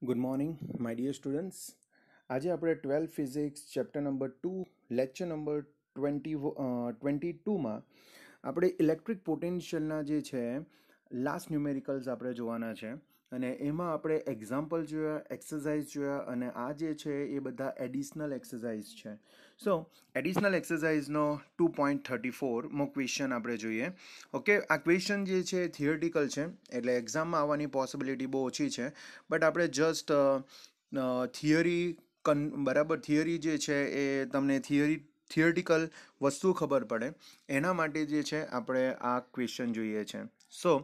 Good morning, my dear students. આજે આપણે 12 physics chapter number 2 lecture number 22માં આપણે ઇલેક્ટ્રિક પોટેન્શિયલના જે છે લાસ્ટ ન્યુમેરિકલ્સ આપણે જોવાના છે અને એમાં આપણે એક્ઝામ્પલ જોયા, એક્સરસાઇઝ જોયા અને આ જે છે એ બધા એડિશનલ એક્સરસાઇઝ છે. સો એડિશનલ એક્સરસાઇઝનો 2.34મો ક્વેશ્ચન આપણે જોઈએ. ઓકે, આ ક્વેશ્ચન જે છે થિયરિટિકલ છે એટલે એક્ઝામમાં આવવાની પોસિબિલિટી બહુ ઓછી છે, બટ આપણે જસ્ટ થિયરી બરાબર થિયરી જે છે એ તમને થિયરિટિકલ વસ્તુ ખબર પડે એના માટે જે છે આપણે આ ક્વેશ્ચન જોઈએ છે. સો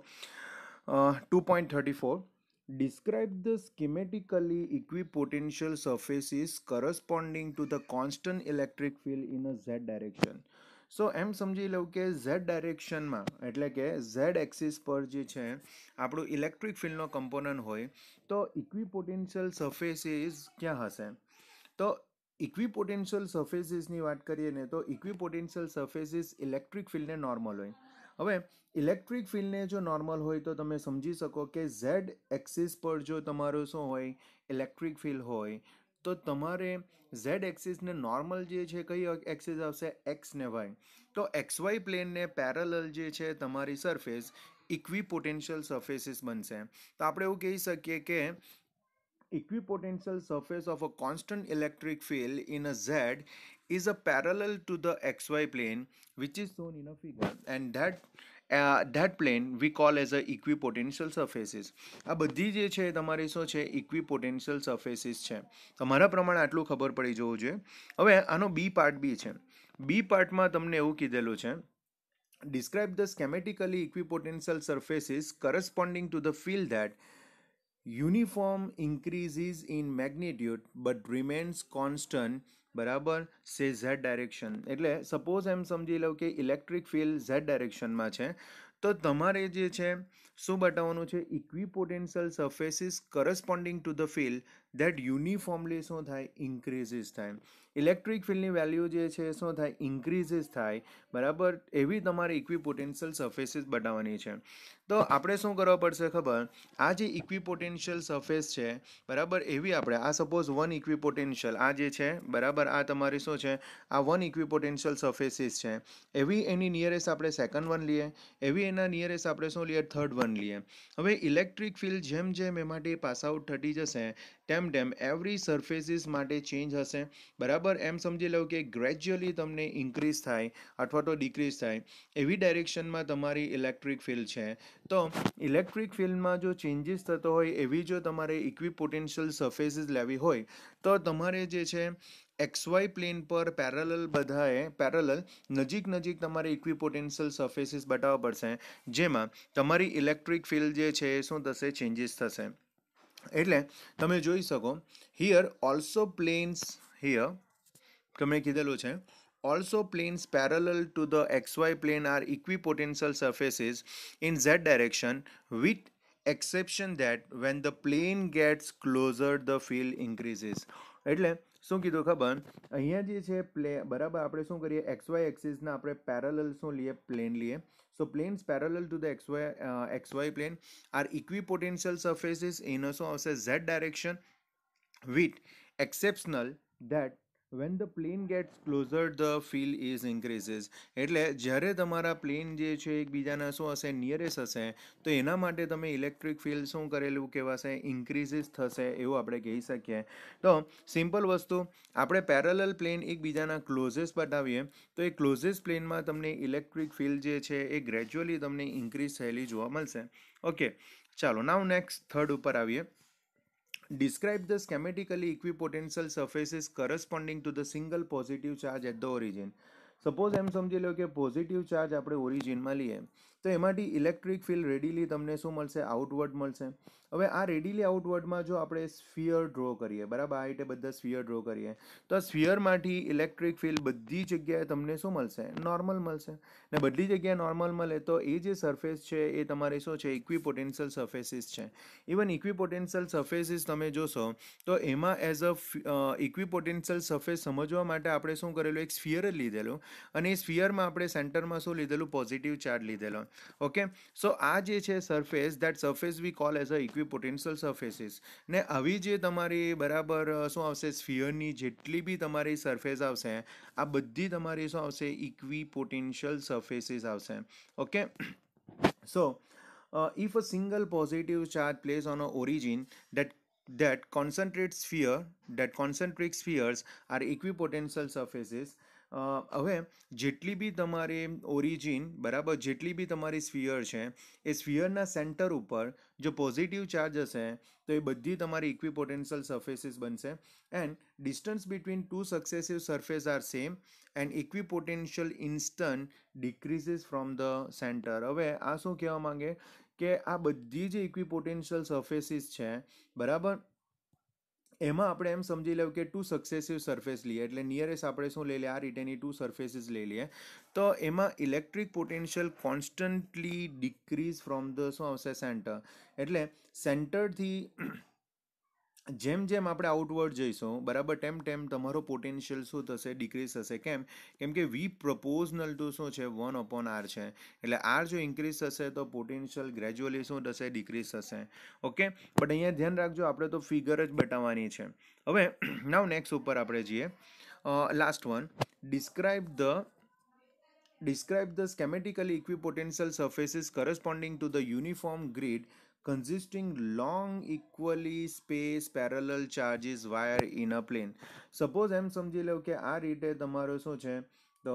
2.34 Describe the schematically equipotential surfaces corresponding to the constant electric field in a z direction. સો એમ સમજી લઉં કે ઝેડ ડાયરેક્શનમાં એટલે કે ઝેડ એક્સિસ પર જે છે આપણું ઇલેક્ટ્રિક ફિલ્ડનો કમ્પોનન્ટ હોય તો ઇક્વિપોટેન્શિયલ સરફેસીસ ક્યાં હશે? તો ઇક્વિપોટેન્શિયલ સરફેસીસની વાત કરીએ ને તો ઇક્વિપોટેન્શિયલ સરફેસીસ ઇલેક્ટ્રિક ફિલ્ડને નોર્મલ હોય. હવે ઇલેક્ટ્રિક ફિલ્ડને જો નોર્મલ હોય તો તમે સમજી શકો કે ઝેડ એક્સિસ પર જો તમારું શું હોય ઇલેક્ટ્રિક ફિલ્ડ હોય તો તમારે ઝેડ એક્સિસને નોર્મલ જે છે કઈ એક્સિસ આવશે? એક્સ ને વાય. તો એક્સ વાય પ્લેનને પેરેલલ જે છે તમારી સરફેસ ઇક્વિપોટેન્શિયલ સરફેસીસ બનશે. તો આપણે એવું કહી શકીએ કે equipotential surface of a constant electric field in a Z is a parallel to the xy plane which is shown in a figure, and that plane we call as a equipotential surfaces. આ બધી જે છે તમારી શું છે equipotential surfaces છે. તમારા પ્રમાણે આટલું ખબર પડી જવું જોઈએ. હવે આનો બી પાર્ટ બી છે. બી પાર્ટમાં તમને એવું કીધેલું છે describe the schematically equipotential surfaces corresponding to the field that uniform increases in magnitude but remains constant બરાબર સે ઝેડ ડાયરેક્શન. એટલે સપોઝ એમ સમજી લો કે ઇલેક્ટ્રિક ફિલ્ડ ઝેડ ડાયરેક્શનમાં છે તો તમારે જે છે શું બતાવવાનું છે? Equipotential surfaces corresponding to the field that uniformly શું થાય? ઇન્ક્રીઝિસ થાય. ઇલેક્ટ્રિક ફિલ્ડની વેલ્યુ જે છે શું થાય? ઇન્ક્રીઝિસ થાય. બરાબર, એવી તમારે ઇક્વિપોટેન્શિયલ સરફેસીસ બનાવવાની છે. તો આપણે શું કરવા પડશે ખબર? આ જે ઇક્વિપોટેન્શિયલ સરફેસ છે બરાબર એવી આપણે આ સપોઝ વન ઇક્વિપોટેન્શિયલ આ જે છે બરાબર આ તમારી શું છે આ વન ઇક્વિપોટેન્શિયલ સરફેસીસ છે એવી એની નિયરેસ્ટ આપણે સેકન્ડ વન લઈએ, એવી એના નિયરેસ્ટ આપણે શું લઈએ? થર્ડ વન લઈએ. હવે ઇલેક્ટ્રિક ફિલ્ડ જેમ જેમ એમાંથી પાસ આઉટ થતી જશે તેમ તેમ એવરી સરફેસીસ માટે ચેન્જ હશે. બરાબર, એમ સમજી લો કે ગ્રેજ્યુઅલી તમને ઇન્ક્રીઝ થાય અથવા તો ડિક્રીઝ થાય એવી ડાયરેક્શનમાં તમારી ઇલેક્ટ્રિક ફિલ્ડ છે. તો ઇલેક્ટ્રિક ફિલ્ડમાં જો ચેન્જીસ થતો હોય એવી જો તમારે ઇક્વિપોટેન્શિયલ સરફેસીસ લેવી હોય તો તમારે જે છે એક્સ વાય પ્લેન પર પેરેલલ નજીક નજીક તમારે ઇક્વિપોટેન્શિયલ સરફેસીસ બતાવવા પડશે જેમાં તમારી ઇલેક્ટ્રિક ફિલ્ડ જે છે એ શું થશે? ચેન્જીસ થશે. એટલે તમે જોઈ શકો હિયર ઓલ્સો પ્લેન્સ હિયર તમે કીધેલું છે also planes parallel to the xy plane are equipotential surfaces in z direction with exception that when the plane gets closer the field increases. એટલે શું કીધું ખબર? અહીંયા જે છે બરાબર આપણે શું કરીએ એક્સ વાય એક્સિસના આપણે પેરેલલ શું લઈએ? પ્લેન લઈએ. So planes parallel to the X Y plane are equipotential surfaces એનો શું આવશે? Z direction with exceptional that when the plane gets closer the field is increases. એટલે જ્યારે તમારા પ્લેન જે છે એકબીજાના શું હશે? નિયરેસ્ટ હશે તો એના માટે તમે ઇલેક્ટ્રિક ફિલ્ડ શું કરેલું કહેવાશે? ઇન્ક્રીઝિસ થશે એવું આપણે કહી શકીએ. તો સિમ્પલ વસ્તુ આપણે પેરેલલ પ્લેન એકબીજાના ક્લોઝેસ્ટ બતાવીએ તો એ ક્લોઝેસ્ટ પ્લેનમાં તમને ઇલેક્ટ્રિક ફિલ્ડ જે છે એ ગ્રેજ્યુઅલી તમને ઇન્ક્રીઝ થયેલી જોવા મળશે. ઓકે, ચાલો નાવ નેક્સ્ટ થર્ડ ઉપર આવીએ. Describe the schematically equipotential surfaces corresponding to the single positive charge at the origin. Suppose એમ સમજી લો કે પોઝિટિવ ચાર્જ આપણે ઓરિજિનમાં લઈએ તો એમાંથી ઇલેક્ટ્રિક ફિલ્ડ રેડીલી તમને શું મળશે? આઉટવર્ડ મળશે. હવે આ રેડીલી આઉટવર્ડમાં જો આપણે સ્ફિયર ડ્રો કરીએ બરાબર આ રીતે બધા સ્ફિયર ડ્રો કરીએ તો આ સ્ફિયરમાંથી ઇલેક્ટ્રિક ફિલ્ડ બધી જગ્યાએ તમને શું મળશે? નોર્મલ મળશે. ને બધી જગ્યાએ નોર્મલ મળે તો એ જે સરફેસ છે એ તમારી શું છે? ઇક્વિપોટેન્શિયલ સરફેસીસ છે. ઇવન ઇક્વિપોટેન્શિયલ સરફેસીસ તમે જોશો તો એમાં એઝ અ ઇક્વિપોટેન્શિયલ સરફેસ સમજવા માટે આપણે શું કરેલું? એક સ્ફિયર જ લીધેલું અને એ સ્ફિયરમાં આપણે સેન્ટરમાં શું લીધેલું? પોઝિટિવ ચાર્જ લીધેલો. ઓકે, સો આ જે છે surface, that surface V call as a equipotential surfaces. ને આવી જે તમારી બરાબર શું આવશે, સ્ફિયરની જેટલી બી તમારી સરફેસ આવશે, આ બધી તમારી શું આવશે, ઇક્વિપોટેન્શિયલ સરફેસીસ આવશે. Okay, so if a single positive charge placed on a origin, that concentrate sphere, that concentric spheres are equipotential surfaces. હવે જેટલી બી તમારી ઓરિજિન બરાબર, જેટલી બી તમારી સ્ફિયર છે, એ સ્ફિયરના સેન્ટર ઉપર જો પોઝિટિવ ચાર્જ હશે તો એ બધી તમારી ઇક્વિપોટેન્શિયલ સરફેસીસ બનશે. And distance between two successive surface are same and equipotential instant decreases from the centre. હવે આ શું કહેવા માંગે કે આ બધી જે ઇક્વિપોટેન્શિયલ સરફેસીસ છે બરાબર, એમાં આપણે એમ સમજી લેવું કે ટુ સક્સેસિવ સરફેસ લઈએ, એટલે નિયરેસ્ટ આપણે શું લઈ લઈએ, આ રીતેની ટુ સરફેસીસ લઈ લઈએ, તો એમાં electric potential constantly decrease from the શું આવશે, સેન્ટર. એટલે સેન્ટરથી જેમ જેમ આપણે આઉટવર્ડ જઈશું બરાબર, તેમ તેમ તમારો પોટેન્શિયલ શું થશે, ડિક્રીઝ થશે. કેમ? કેમ કે વી પ્રપોઝનલ ટુ શું છે, 1/r છે. એટલે આર જો ઇન્ક્રીઝ થશે તો પોટેન્શિયલ ગ્રેજ્યુઅલી શું થશે, ડિક્રીઝ થશે. ઓકે, બટ અહીંયા ધ્યાન રાખજો, આપણે તો ફિગર જ બતાવવાની છે. હવે નાવ નેક્સ્ટ ઉપર આપણે જઈએ, last one, describe the schematically equipotential surfaces corresponding to the uniform grid consisting long equally spaced parallel charges wire in a plane. Suppose એમ સમજી લો કે આ રીતે તમારો શું છે, તો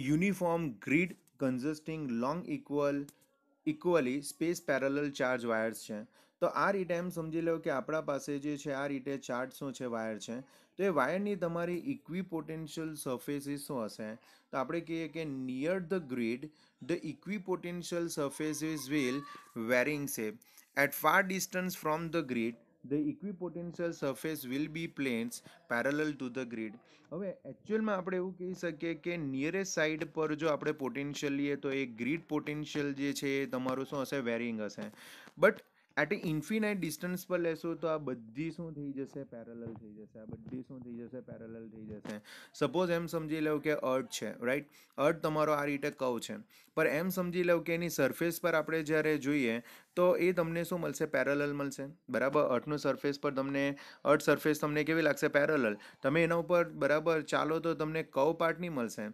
uniform grid consisting long equally spaced parallel charge wires છે. તો આ રીતે એમ સમજી લો કે આપણા પાસે જે છે આ રીતે ચાર્જ શું છે, વાયર છે. તો એ વાયરની તમારી ઇક્વિપોટેન્શિયલ સરફેસીસ શું હશે, તો આપણે કહીએ કે near the grid the equipotential surfaces will varying shape. At far distance from the grid the equipotential surface will be planes parallel to the grid. હવે એકચ્યુઅલમાં આપણે એવું કહી શકીએ કે નિયરેસ્ટ સાઈડ પર જો આપણે પોટેન્શિયલ લઈએ તો એ ગ્રીડ પોટેન્શિયલ જે છે એ તમારું શું હશે, વેરિંગ હશે. But at a infinite distance પર લેશો તો આ બધી શું થઈ જશે, પેરેલલ થઈ જશે. આ બધી શું થઈ જશે, પેરેલલ થઈ જશે. સપોઝ એમ સમજી લો કે અર્થ છે, રાઈટ, અર્થ તમારો આ રીતે કર્વ છે, પર એમ સમજી લો કે એની સરફેસ પર આપણે જ્યારે જોઈએ તો એ તમને શું મળશે, પેરેલલ મળશે. બરાબર, અર્થનું સરફેસ પર તમને, અર્થ સરફેસ તમને કેવી લાગશે, પેરેલલ. તમે એના ઉપર બરાબર ચાલો તો તમને કર્વ પાર્ટ નહીં મળશે.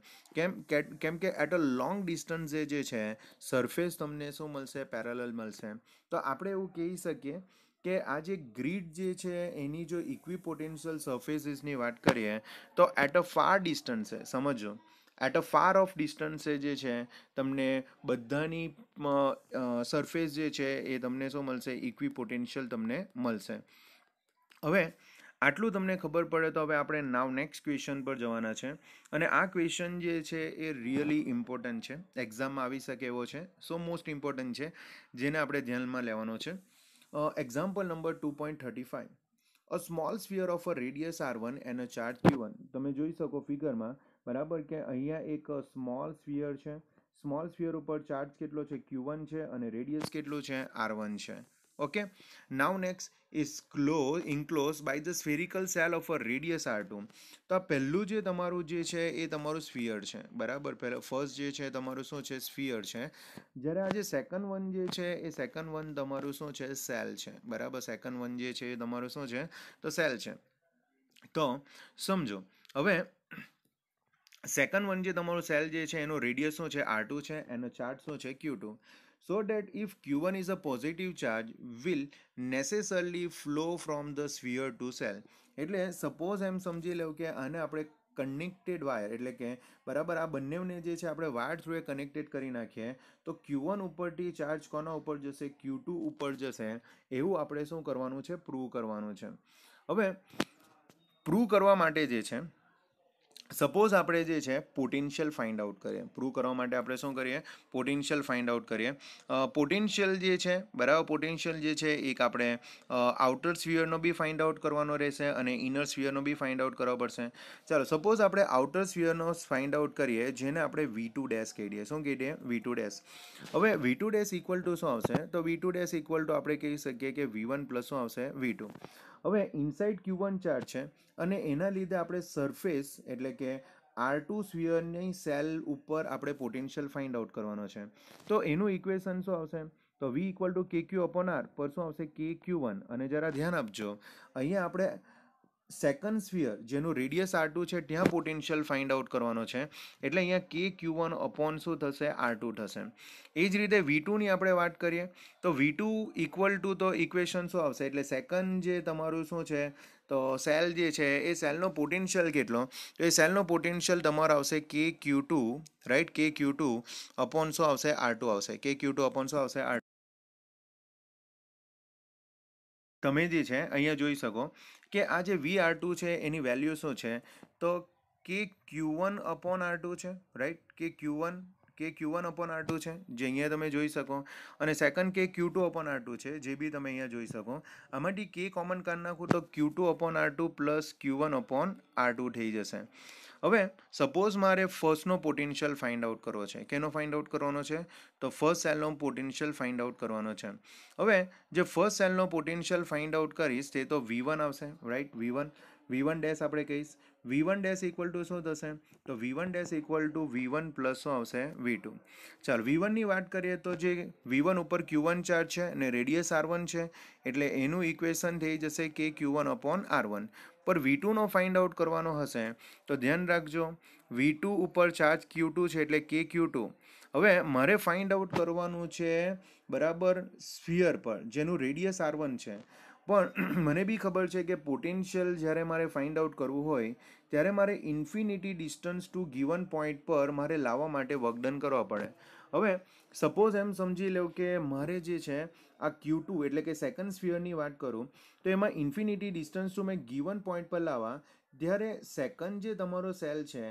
કેમ કે એટ અ લોંગ ડિસ્ટન્સ જે છે સરફેસ તમને શું મળશે, પેરેલલ મળશે. તો આપણે એવું કહી શકીએ કે આ જે ગ્રીડ જે છે એની જો ઇક્વિપોટેન્શિયલ સરફેસીસની વાત કરીએ તો એટ અ ફાર ડિસ્ટન્સે, સમજો, એટ અ ફાર ઓફ ડિસ્ટન્સે જે છે તમને બધાની સરફેસ જે છે એ તમને શું મળશે, ઇક્વિપોટેન્શિયલ તમને મળશે. હવે આટલું તમને ખબર પડે તો હવે આપણે નાવ નેક્સ્ટ ક્વેશ્ચન પર જવાના છે. અને આ ક્વેશ્ચન જે છે એ રિયલી ઇમ્પોર્ટન્ટ છે, એક્ઝામમાં આવી શકે એવો છે, સો મોસ્ટ ઇમ્પોર્ટન્ટ છે, જેને આપણે ધ્યાનમાં લેવાનો છે. Example number 2.35. A small sphere of a radius r1 and a charge q1. તમે જોઈ શકો ફિગરમાં બરાબર કે અહીંયા એક સ્મોલ સ્ફિયર છે, સ્મોલ સ્ફિયર ઉપર ચાર્જ કેટલો છે, q1 છે, અને રેડિયસ કેટલું છે, r1 છે. Okay, now next is enclosed by the spherical shell of a radius r2. તો આ પહેલું જે તમારું જે છે એ તમારું સ્ફિયર છે બરાબર, પહેલો ફર્સ્ટ જે છે તમારું શું છે, સ્ફિયર છે. જ્યારે આ જે સેકન્ડ વન જે છે એ સેકન્ડ વન તમારું શું છે, સેલ છે. બરાબર, સેકન્ડ વન જે છે એ તમારું શું છે, તો સેલ છે. તો સમજો હવે સેકન્ડ વન જે તમારું સેલ જે છે એનો રેડિયસ શું છે, r2 છે, એનો ચાર્જ શું છે, q2. So that if q1 is a positive charge will necessarily flow from the sphere to cell. એટલે સપોઝ એમ સમજી લો કે આને આપણે કનેક્ટેડ વાયર, એટલે કે બરાબર આ બંનેને જે છે આપણે વાયર થ્રુ એ કનેક્ટેડ કરી નાખીએ તો q1 ઉપરથી ચાર્જ કોના ઉપર જશે, q2 ઉપર જશે. એવું આપણે શું કરવાનું છે, પ્રૂવ કરવાનું છે. હવે પ્રૂવ કરવા માટે જે છે, સપોઝ આપણે જે છે પોટેન્શિયલ ફાઇન્ડ આઉટ કરીએ. પ્રૂવ કરવા માટે આપણે શું કરીએ, પોટેન્શિયલ ફાઇન્ડ આઉટ કરીએ. પોટેન્શિયલ જે છે બરાબર, પોટેન્શિયલ જે છે એક આપણે આઉટર સ્ફિયરનો બી ફાઇન્ડ આઉટ કરવાનો રહેશે અને ઇનર સ્ફિયરનો બી ફાઇન્ડ આઉટ કરવો પડશે. ચાલો સપોઝ આપણે આઉટર સ્ફિયરનો ફાઇન્ડ આઉટ કરીએ, જેને આપણે V2 ડેશ કહીએ. શું કહીએ, V2 ડેશ. હવે V2 ડેશ ઇક્વલ ટુ શું આવશે, તો V2 ડેશ ઇક્વલ ટુ આપણે કહી શકીએ કે V1 પ્લસ શું આવશે, V2. હવે ઇનસાઇડ q1 ચાર્જ છે અને એના લીધે આપણે સરફેસ એટલે કે R2 સ્ફિયરની સેલ ઉપર આપણે પોટેન્શિયલ ફાઇન્ડ આઉટ કરવાનો છે. તો એનું ઇક્વેશન શું આવશે? તો V ઇક્વલ ટુ કે ક્યુ અપોન આર પર શું આવશે? કે ક્યુ વન. અને જરા ધ્યાન આપજો, અહીંયા આપણે સેકન્ડ સ્ફિયર જેનું રેડિયસ R2 છે ત્યાં પોટેન્શિયલ ફાઇન્ડ આઉટ કરવાનો છે, એટલે અહીંયા કે ક્યુ વન અપોન શું થશે? R2 થશે. એ જ રીતે V2 ની આપણે વાત કરીએ તો V2 ઇક્વલ ટુ, તો ઇક્વેશન શું આવશે? એટલે સેકન્ડ જે તમારું શું છે, તો સેલ જે છે એ સેલનો પોટેન્શિયલ કેટલો? તો એ સેલનો પોટેન્શિયલ તમારો આવશે કે ક્યુ ટુ, રાઈટ, કે ક્યુ ટુ અપોન શું આવશે? R2 આવશે. કે ક્યુ ટુ અપોન શું આવશે? R2. તમે જે છે અહીંયા જોઈ શકો કે આ જે વી આર ટુ છે એની વેલ્યુ શું છે? તો કે Q one upon R two છે, રાઈટ, કે Q one upon R two છે, જે અહીંયા તમે જોઈ શકો. અને સેકન્ડ કે Q two upon R two છે, જે બી તમે અહીંયા જોઈ શકો. આમાંથી કે કોમન કાઢી નાખું તો Q two upon R two plus Q one upon R two થઈ જશે. હવે સપોઝ મારે ફર્સ્ટનો પોટેન્શિયલ ફાઇન્ડ આઉટ કરવો છે. કેનો ફાઇન્ડ આઉટ કરવાનો છે? તો ફર્સ્ટ સેલનો પોટેન્શિયલ ફાઇન્ડ આઉટ કરવાનો છે. હવે જે ફર્સ્ટ સેલનો પોટેન્શિયલ ફાઇન્ડ આઉટ કરીશ તે તો V1 આવશે, રાઈટ, V1 ડેશ આપણે કહીશ. V1 ડેશ ઇક્વલ ટુ શું થશે? તો V1 dash equal to V1 plus શું આવશે? V2. ચાલો V1 ની વાત કરીએ તો જે V1 ઉપર Q1 ચાર્જ છે અને રેડિયસ R1 છે, એટલે એનું ઇક્વેશન થઈ જશે કે Q1 અપોન R1. પર V2 નો ફાઇન્ડ આઉટ કરવાનો હશે તો ધ્યાન રાખજો, V2 ઉપર ચાર્જ Q2 છે એટલે કે Q2. હવે મારે ફાઇન્ડ આઉટ કરવાનું છે બરાબર સ્ફિયર પર જેનું રેડિયસ R1 છે, પણ મને બી ખબર છે કે પોટેન્શિયલ જ્યારે મારે ફાઇન્ડ આઉટ કરવું હોય ત્યારે મારે infinity distance to given point પર મારે લાવવા માટે વર્ક ડન કરવા પડે. હવે સપોઝ એમ સમજી લો કે મારે જે છે આ Q2 એટલે કે સેકન્ડ સ્ફિયરની વાત કરું તો એમાં ઇન્ફિનિટી ડિસ્ટન્સ ટુ મેં ગિવન પોઈન્ટ પર લાવવા, ત્યારે સેકન્ડ જે તમારો સેલ છે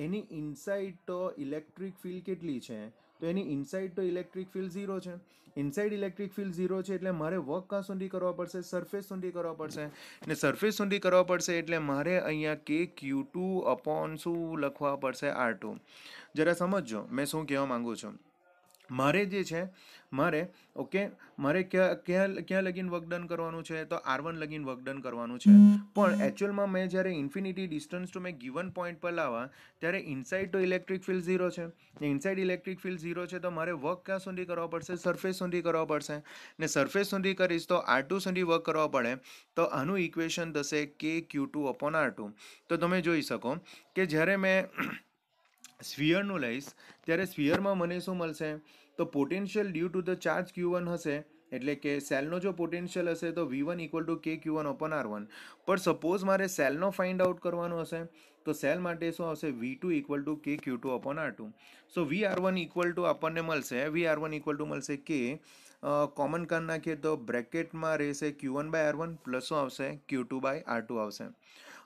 એની ઇનસાઇડ તો ઇલેક્ટ્રિક ફિલ્ડ કેટલી છે? તો એની ઇનસાઇડ તો ઇલેક્ટ્રિક ફિલ્ડ 0 છે. ઇનસાઇડ ઇલેક્ટ્રિક ફિલ્ડ 0 છે એટલે મારે વર્ક કાં સુધી કરવા પડશે? સરફેસ સુધી કરવા પડશે. ને સરફેસ સુધી કરવા પડશે એટલે મારે અહીંયા કે ક્યુ ટુ અપોન શું લખવા પડશે? R2. જરા સમજજો મેં શું કહેવા માંગુ છું. મારે જે છે ઓકે, મારે ક્યાં લગીન વર્ક ડન કરવાનું છે? તો R1 લગીન વર્ક ડન કરવાનું છે. પણ એકચ્યુઅલમાં મેં જ્યારે ઇન્ફિનિટી ડિસ્ટન્સ ટુ મેં ગિવન પોઈન્ટ પર લાવવા ત્યારે ઇનસાઇડ તો ઇલેક્ટ્રિક ફિલ્ડ 0 છે. ને ઇનસાઇડ ઇલેક્ટ્રિક ફિલ્ડ 0 છે તો મારે વર્ક ક્યાં સુધી કરવા પડશે? સરફેસ સુધી કરવા પડશે. ને સરફેસ સુધી કરીશ તો R2 સુધી વર્ક કરવા પડે. તો આનું ઇક્વેશન થશે કે ક્યુ ટુ અપોન R2. તો તમે જોઈ શકો કે જ્યારે મેં સ્ફિયરનું લઈશ ત્યારે સ્ફિયરમાં મને શું મળશે? તો potential due to the charge Q1 હશે, એટલે કે સેલનો જો પોટેન્શિયલ હશે તો V1 ઇક્વલ ટુ કે Q1 અપોન R1. પણ સપોઝ મારે સેલનો ફાઇન્ડ આઉટ કરવાનો હશે તો સેલ માટે શું આવશે? V2 ઇક્વલ ટુ કે Q2 upon R2. So VR1 equal to આપણને મળશે, VR1 ઇક્વલ ટુ મળશે કે કોમન કાઢી નાખીએ તો બ્રેકેટમાં રહેશે Q1 બાય R1 પ્લસ શું આવશે? Q2 બાય R2 આવશે.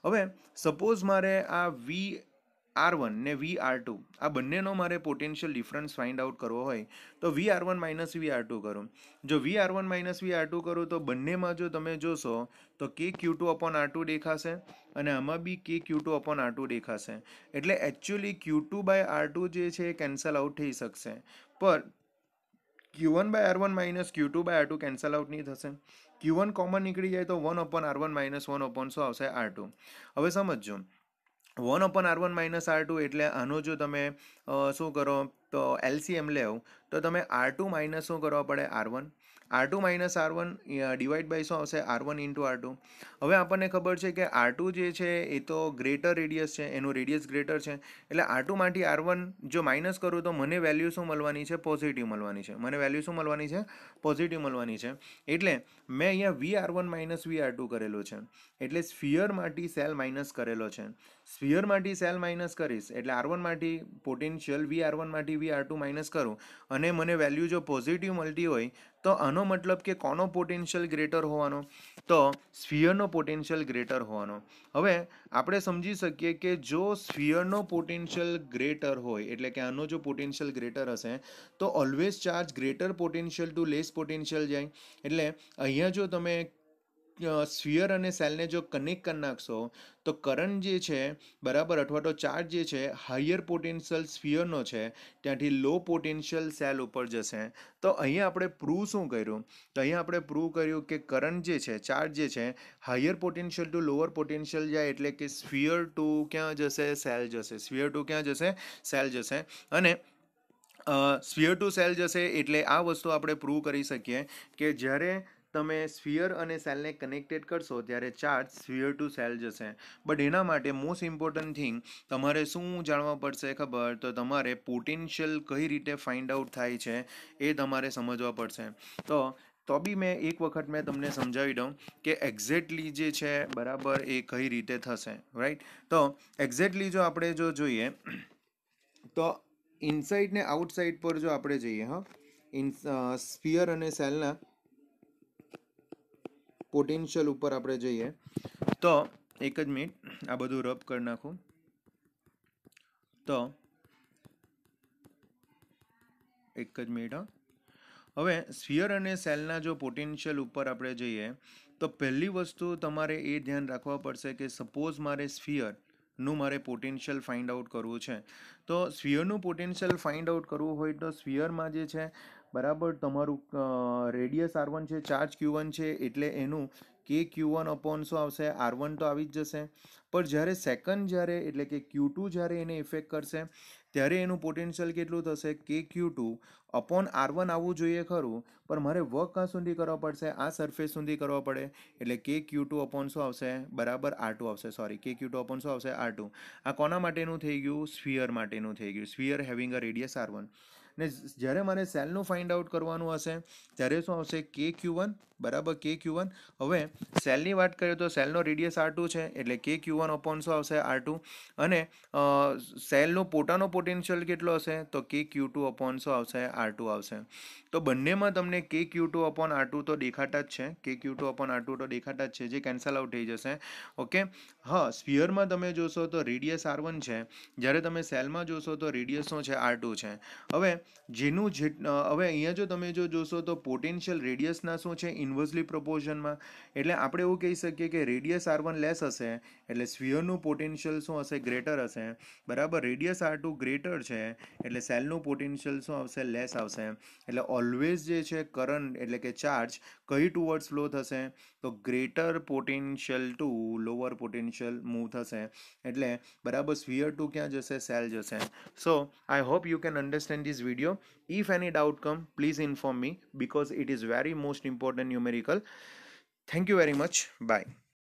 હવે સપોઝ મારે આ VR1 ને VR2 આ બંનેનો મારે પોટેન્શિયલ ડિફરન્સ ફાઇન્ડ આઉટ કરવો હોય તો VR1 માઇનસ VR2 કરું. જો VR1 માઇનસ VR2 કરું તો બંનેમાં જો તમે જોશો તો કે Q2 અપોન R2 દેખાશે અને આમાં બી કે Q2 અપોન R2 દેખાશે. એટલે એકચ્યુઅલી Q2 બાય R2 જે છે એ કેન્સલ આઉટ થઈ શકશે, પણ Q1 by R1 minus Q2 by R2 cancel out નહીં થશે. Q1 કોમન નીકળી જાય તો 1 અપોન R1 માઇનસ 1 અપોન શું આવશે? R2. હવે સમજો 1 અપોન R1 માઇનસ R2 એટલે આનો જો તમે શું કરો તો LCM લેવ તો તમે R2 માઇનસ શું કરવા પડે? R1. R2 minus R1 divide by શું આવશે? R1 into R2. હવે આપણને ખબર છે કે R2 જે છે એ તો ગ્રેટર રેડિયસ છે, એનું રેડિયસ ગ્રેટર છે, એટલે R2 માંથી R1 જો માઇનસ કરું તો મને વેલ્યુ શું મળવાની છે? પોઝિટિવ મળવાની છે. મને વેલ્યુ શું મળવાની છે? પોઝિટિવ મળવાની છે. એટલે મેં અહીંયા VR1 માઇનસ VR2 કરેલું છે, એટલે સ્ફિયરમાંથી સેલ માઇનસ કરેલો છે. સ્ફિયરમાંથી સેલ માઇનસ કરીશ એટલે R1 માંથી પોટેન્શિયલ VR1 માંથી VR2 માઇનસ કરું અને મને વેલ્યુ જો પોઝિટિવ મળતી હોય તો આનો મતલબ કે કોનો પોટેન્શિયલ ગ્રેટર હોવાનો? તો સ્ફિયરનો પોટેન્શિયલ ગ્રેટર હોવાનો. હવે આપણે સમજી શકીએ કે જો સ્ફિયરનો પોટેન્શિયલ ગ્રેટર હોય એટલે કે આનો જો પોટેન્શિયલ ગ્રેટર હશે તો always charge greater potential to less potential જાય. એટલે અહીંયા જો તમે સ્ફિયર અને સેલને જો કનેક્ટ કરી નાખશો તો કરંટ જે છે બરાબર અથવા તો ચાર્જ જે છે હાયર પોટેન્શિયલ સ્ફિયરનો છે ત્યાંથી લો પોટેન્શિયલ સેલ ઉપર જશે. તો અહીંયા આપણે પ્રૂવ શું કર્યું? તો અહીંયા આપણે પ્રૂવ કર્યું કે કરંટ જે છે ચાર્જ જે છે higher potential to lower potential જાય એટલે કે સ્ફિયર ટુ ક્યાં જશે? સેલ જશે. સ્ફિયર ટુ ક્યાં જશે? સેલ જશે. અને સ્ફિયર ટુ સેલ જશે એટલે આ વસ્તુ આપણે પ્રૂવ કરી શકીએ કે જ્યારે તમે સ્ફિયર અને સેલને કનેક્ટેડ કરશો ત્યારે ચાર્જ સ્ફિયર ટુ સેલ જશે. બટ એના માટે મોસ્ટ ઇમ્પોર્ટન્ટ થિંગ તમારે શું જાણવા પડશે ખબર? તો તમારે પોટેન્શિયલ કઈ રીતે ફાઇન્ડ આઉટ થાય છે એ તમારે સમજવા પડશે. તો બી એક વખત મેં તમને સમજાવી દઉં કે એક્ઝેક્ટલી જે છે બરાબર એ કઈ રીતે થશે, રાઈટ? તો એક્ઝેક્ટલી જો આપણે જોઈએ તો ઇનસાઇડ ને આઉટસાઇડ પર જો આપણે જઈએ, સ્ફિયર અને સેલના પોટેન્શિયલ ઉપર આપણે જઈએ તો એક જ મિનિટ આ બધું રબ કરી નાખું. તો એક જ મિનિટ. હવે સ્ફિયર અને સેલના જો પોટેન્શિયલ ઉપર આપણે જઈએ તો પહેલી વસ્તુ તમારે એ ધ્યાન રાખવા પડશે કે સપોઝ મારે સ્ફિયરનું મારે પોટેન્શિયલ ફાઇન્ડ આઉટ કરવું છે. તો સ્ફિયરનું પોટેન્શિયલ ફાઇન્ડ આઉટ કરવું હોય તો સ્ફિયરમાં જે છે બરાબર તમારું રેડિયસ R1 છે, ચાર્જ Q1 છે એટલે એનું કે Q1 અપોન શું આવશે? R1 તો આવી જ જશે. પણ જ્યારે સેકન્ડ એટલે કે Q2 જ્યારે એને ઇફેક્ટ કરશે ત્યારે એનું પોટેન્શિયલ કેટલું થશે? કે Q2 અપોન R1 આવવું જોઈએ ખરું, પણ મારે વર્ક ક્યાં સુધી કરવા પડશે? આ સરફેસ સુધી કરવા પડે એટલે કે Q2 અપોન શું આવશે? બરાબર R2 આવશે. સોરી, કે Q2 અપોન શું આવશે? R2. આ કોના માટેનું થઈ ગયું? સ્ફિયર માટેનું થઈ ગયું. Sphere having a radius R1. ને જ્યારે મારે સેલનું ફાઇન્ડ આઉટ કરવાનું હશે ત્યારે શું આવશે? કે Q1 બરાબર કે Q1. હવે સેલની વાત કરીએ તો સેલનો રેડિયસ R2 છે એટલે કે Q1 અપોન શું આવશે? R2. અને સેલનો પોતાનો પોટેન્શિયલ કેટલો હશે? તો કે Q2 અપોન શું આવશે? R2 આવશે. તો બંનેમાં તમને કે Q2 અપોન R2 તો દેખાતા જ છે. કે Q2 અપોન R2 તો દેખાતા જ છે, જે કેન્સલ આઉટ થઈ જશે. ઓકે. હા, સ્ફિયરમાં તમે જોશો તો રેડિયસ R1 છે, જ્યારે તમે સેલમાં જોશો તો રેડિયસ શું છે? R2 છે. હવે હવે અહીંયા જો તમે જોશો તો પોટેન્શિયલ રેડિયસના શું છે? ઇન્વર્સલી પ્રોપોર્શનમાં. એટલે આપણે એવું કહી શકીએ કે રેડિયસ R1 લેસ હશે એટલે સ્ફિયરનું પોટેન્શિયલ શું હશે? ગ્રેટર હશે. બરાબર, રેડિયસ R2 ગ્રેટર છે એટલે સેલનું પોટેન્શિયલ શું આવશે? લેસ આવશે. એટલે ઓલવેઝ જે છે કરંટ એટલે કે ચાર્જ કઈ ટુવર્ડ્સ ફ્લો થશે? તો greater potential to lower potential move થશે. એટલે બરાબર સ્ફિયર ટુ ક્યાં જશે? સેલ જશે. So I hope you can understand this video. If any doubt come, please inform me because it is very most important numerical. Thank you very much. Bye.